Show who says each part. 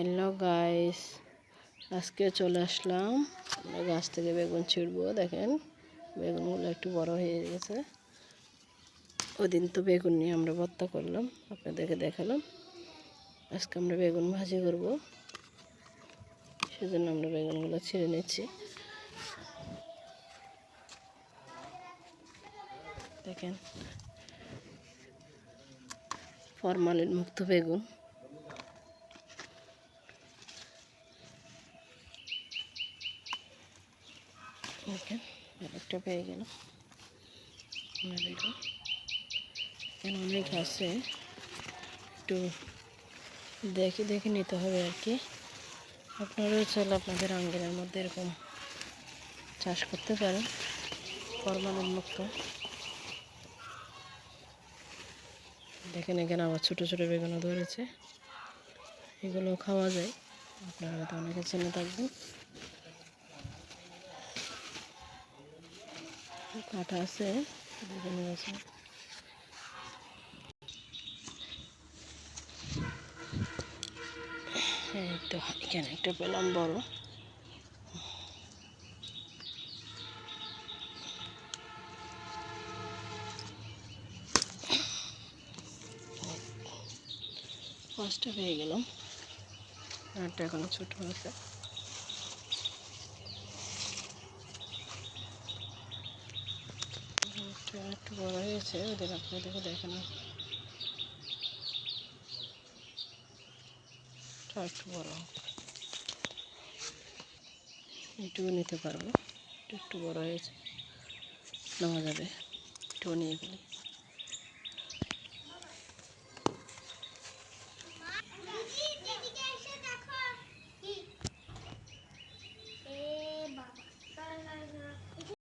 Speaker 1: Hello guys, আজকে চলে আসলাম আমরা গাছ থেকে বেগুন ছিঁড়বো। দেখেন বেগুনগুলো একটু বড় হয়ে গেছে। ওদিন তো বেগুন নিয়ে আমরা ভর্তা করলাম, আপনাদেরকে দেখালাম। আজকে আমরা বেগুন ভাজি করব, সেজন্য আমরা বেগুনগুলো ছিঁড়ে নিচ্ছি। দেখেন ফরমালিন মুক্ত বেগুন। দেখেন একটা পেয়ে গেলাম বেগুন। এখানে অনেক আছে, একটু দেখে দেখে নিতে হবে আর কি। আপনারাও চাইলে আপনাদের আঙ্গিনার মধ্যে এরকম চাষ করতে পারেন ফরমালিন মুক্ত। দেখেন এখানে আবার ছোটো ছোটো বেগুনও ধরেছে, এগুলো খাওয়া যায়। আপনারা হয়তো অনেকে চেনে থাকবেন। কাটা আছে বেগুন গাছে। এই তো এখানে একটা পেলাম বড়। পাঁচটা পেয়ে গেলাম, একটা এখনো ছোট আছে। একটু বড় হয়েছে, ওদের আপনাদেরকে দেখানো। একটু বড় এটুকু নিতে পারবো, একটু বড় হয়েছে, নেওয়া যাবে, একটু নিয়ে গেলে।